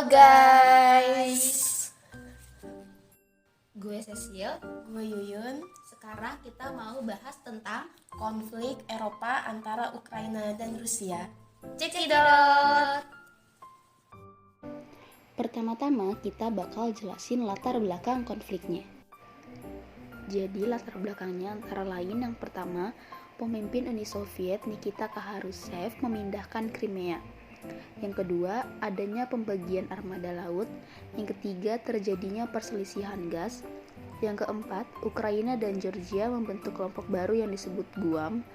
guys. Gue Cecil. Gue Yuyun. Sekarang kita mau bahas tentang Konflik Eropa antara Ukraina dan Rusia. Cekidot. Pertama-tama kita bakal jelasin latar belakang konfliknya. Jadi latar belakangnya antara lain yang pertama, pemimpin Uni Soviet Nikita Khrushchev memindahkan Crimea. Yang kedua, adanya pembagian armada laut. Yang ketiga, terjadinya perselisihan gas. Yang keempat, Ukraina dan Georgia membentuk kelompok baru yang disebut Guam.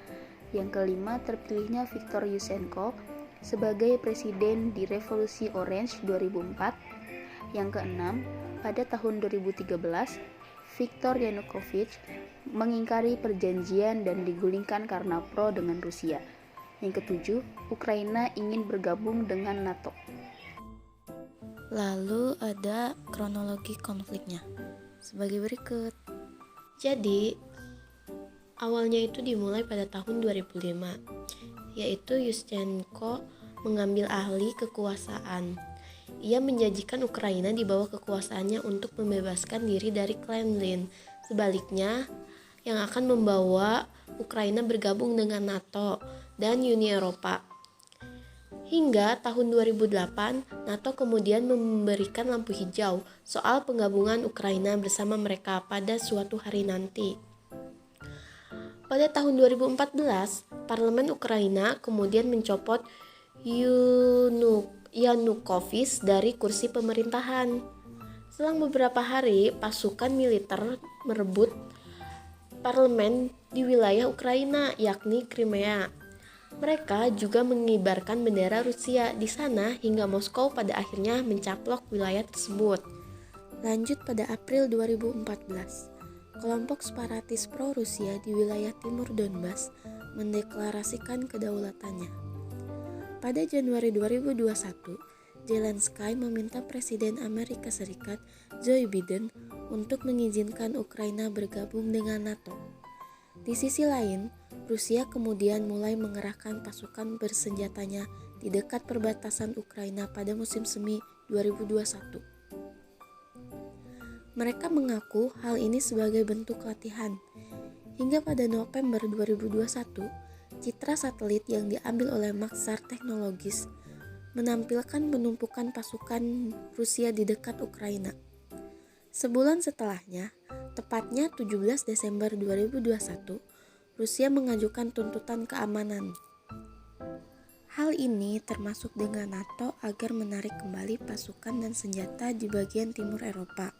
Yang kelima, terpilihnya Viktor Yushchenko sebagai presiden di Revolusi Orange 2004. Yang keenam, pada tahun 2013, Viktor Yanukovych mengingkari perjanjian dan digulingkan karena pro dengan Rusia. Yang ketujuh, Ukraina ingin bergabung dengan NATO. Lalu ada kronologi konfliknya sebagai berikut. Jadi, awalnya itu dimulai pada tahun 2005, yaitu Yushchenko mengambil alih kekuasaan. Ia menjanjikan Ukraina di bawah kekuasaannya untuk membebaskan diri dari Kremlin. Sebaliknya, yang akan membawa Ukraina bergabung dengan NATO dan Uni Eropa. Hingga tahun 2008, NATO kemudian memberikan lampu hijau soal penggabungan Ukraina bersama mereka pada suatu hari nanti. Pada tahun 2014, Parlemen Ukraina kemudian mencopot Yanukovych dari kursi pemerintahan. Selang beberapa hari, pasukan militer merebut parlemen di wilayah Ukraina, yakni Crimea. Mereka juga mengibarkan bendera Rusia di sana hingga Moskow pada akhirnya mencaplok wilayah tersebut. Lanjut pada April 2014, kelompok separatis pro-Rusia di wilayah timur Donbas mendeklarasikan kedaulatannya. Pada Januari 2021, Zelensky meminta Presiden Amerika Serikat Joe Biden untuk mengizinkan Ukraina bergabung dengan NATO. Di sisi lain, Rusia kemudian mulai mengerahkan pasukan bersenjatanya di dekat perbatasan Ukraina pada musim semi 2021. Mereka mengaku hal ini sebagai bentuk latihan. Hingga pada November 2021, citra satelit yang diambil oleh Maxar Technologies menampilkan penumpukan pasukan Rusia di dekat Ukraina. Sebulan setelahnya, tepatnya 17 Desember 2021, Rusia mengajukan tuntutan keamanan. Hal ini termasuk dengan NATO agar menarik kembali pasukan dan senjata di bagian timur Eropa.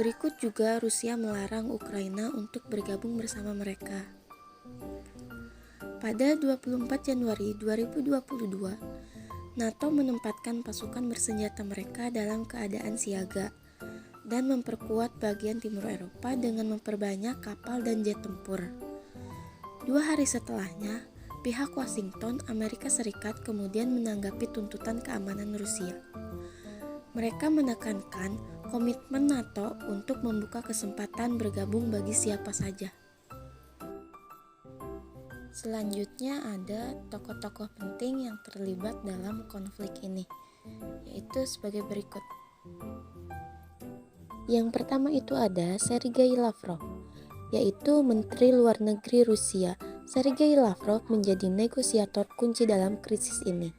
Berikut juga Rusia melarang Ukraina untuk bergabung bersama mereka. Pada 24 Januari 2022, NATO menempatkan pasukan bersenjata mereka dalam keadaan siaga dan memperkuat bagian timur Eropa dengan memperbanyak kapal dan jet tempur. 2 hari setelahnya, pihak Washington, Amerika Serikat kemudian menanggapi tuntutan keamanan Rusia. Mereka menekankan komitmen NATO untuk membuka kesempatan bergabung bagi siapa saja. Selanjutnya ada tokoh-tokoh penting yang terlibat dalam konflik ini, yaitu sebagai berikut. Yang pertama itu ada Sergei Lavrov, yaitu Menteri Luar Negeri Rusia. Sergei Lavrov menjadi negosiator kunci dalam krisis ini.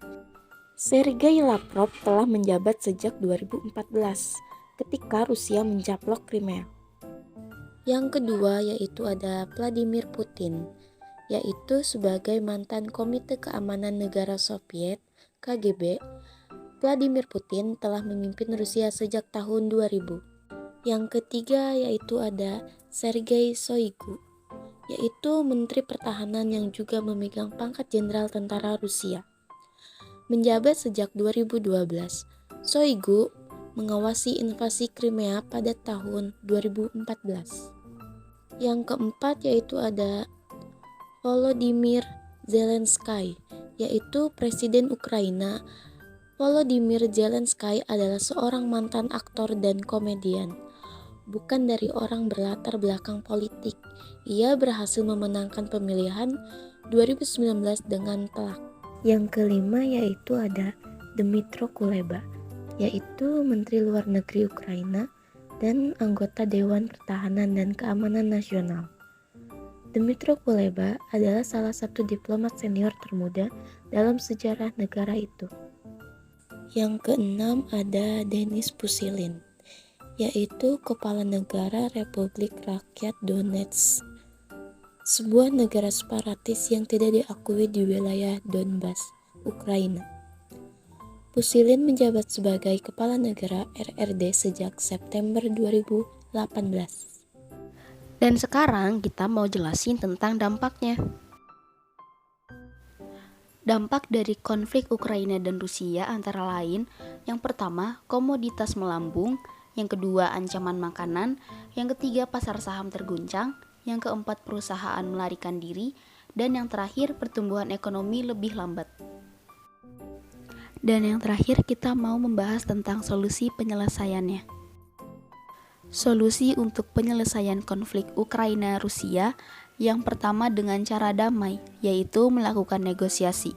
Sergei Lavrov telah menjabat sejak 2014, ketika Rusia mencaplok Crimea. Yang kedua yaitu ada Vladimir Putin, yaitu sebagai mantan Komite Keamanan Negara Soviet (KGB). Vladimir Putin telah memimpin Rusia sejak tahun 2000. Yang ketiga yaitu ada Sergei Shoigu, yaitu Menteri Pertahanan yang juga memegang pangkat Jenderal Tentara Rusia. Menjabat sejak 2012, Shoigu mengawasi invasi Crimea pada tahun 2014. Yang keempat yaitu ada Volodymyr Zelensky, yaitu Presiden Ukraina. Volodymyr Zelensky adalah seorang mantan aktor dan komedian. Bukan dari orang berlatar belakang politik. Ia berhasil memenangkan pemilihan 2019 dengan telak. Yang kelima yaitu ada Dmytro Kuleba, yaitu Menteri Luar Negeri Ukraina dan anggota Dewan Pertahanan dan Keamanan Nasional. Dmytro Kuleba adalah salah satu diplomat senior termuda dalam sejarah negara itu. Yang keenam ada Denis Pushilin, yaitu Kepala Negara Republik Rakyat Donetsk, sebuah negara separatis yang tidak diakui di wilayah Donbas, Ukraina. Pushilin menjabat sebagai Kepala Negara RRD sejak September 2018. Dan sekarang kita mau jelasin tentang dampaknya. Dampak dari konflik Ukraina dan Rusia antara lain, yang pertama, komoditas melambung, yang kedua, ancaman makanan, yang ketiga, pasar saham terguncang, yang keempat, perusahaan melarikan diri, dan yang terakhir, pertumbuhan ekonomi lebih lambat. Dan yang terakhir, kita mau membahas tentang solusi penyelesaiannya. Solusi untuk penyelesaian konflik Ukraina-Rusia yang pertama dengan cara damai, yaitu melakukan negosiasi.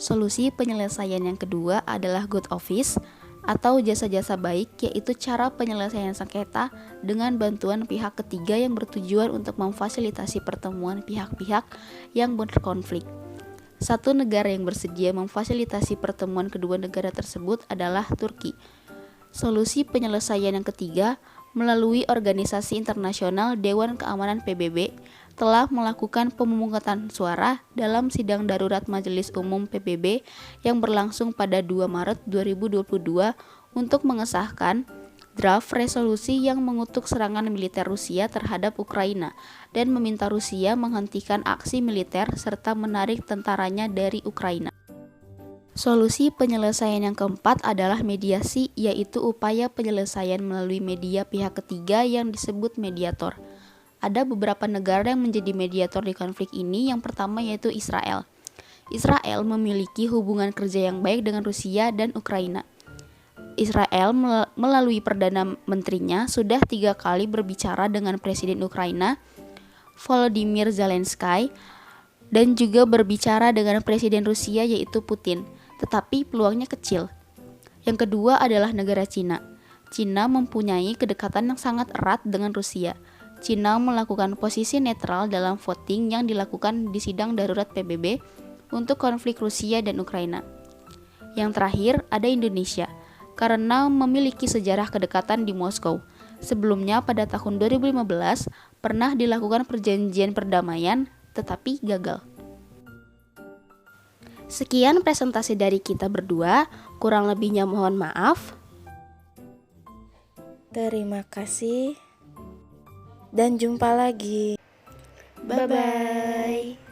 Solusi penyelesaian yang kedua adalah good office atau jasa-jasa baik, yaitu cara penyelesaian sengketa dengan bantuan pihak ketiga yang bertujuan untuk memfasilitasi pertemuan pihak-pihak yang berkonflik. Satu negara yang bersedia memfasilitasi pertemuan kedua negara tersebut adalah Turki. Solusi penyelesaian yang ketiga melalui organisasi internasional Dewan Keamanan PBB telah melakukan pemungutan suara dalam sidang darurat Majelis Umum PBB yang berlangsung pada 2 Maret 2022 untuk mengesahkan draft resolusi yang mengutuk serangan militer Rusia terhadap Ukraina dan meminta Rusia menghentikan aksi militer serta menarik tentaranya dari Ukraina. Solusi penyelesaian yang keempat adalah mediasi, yaitu upaya penyelesaian melalui media pihak ketiga yang disebut mediator. Ada beberapa negara yang menjadi mediator di konflik ini. Yang pertama yaitu Israel. Israel memiliki hubungan kerja yang baik dengan Rusia dan Ukraina. Israel melalui Perdana Menterinya sudah 3 kali berbicara dengan Presiden Ukraina, Volodymyr Zelensky, dan juga berbicara dengan Presiden Rusia yaitu Putin. Tetapi peluangnya kecil. Yang kedua adalah negara Cina. Cina mempunyai kedekatan yang sangat erat dengan Rusia. Cina melakukan posisi netral dalam voting yang dilakukan di sidang darurat PBB untuk konflik Rusia dan Ukraina. Yang terakhir ada Indonesia, karena memiliki sejarah kedekatan di Moskow. Sebelumnya pada tahun 2015 pernah dilakukan perjanjian perdamaian, tetapi gagal. Sekian presentasi dari kita berdua, kurang lebihnya mohon maaf. Terima kasih dan jumpa lagi. Bye-bye.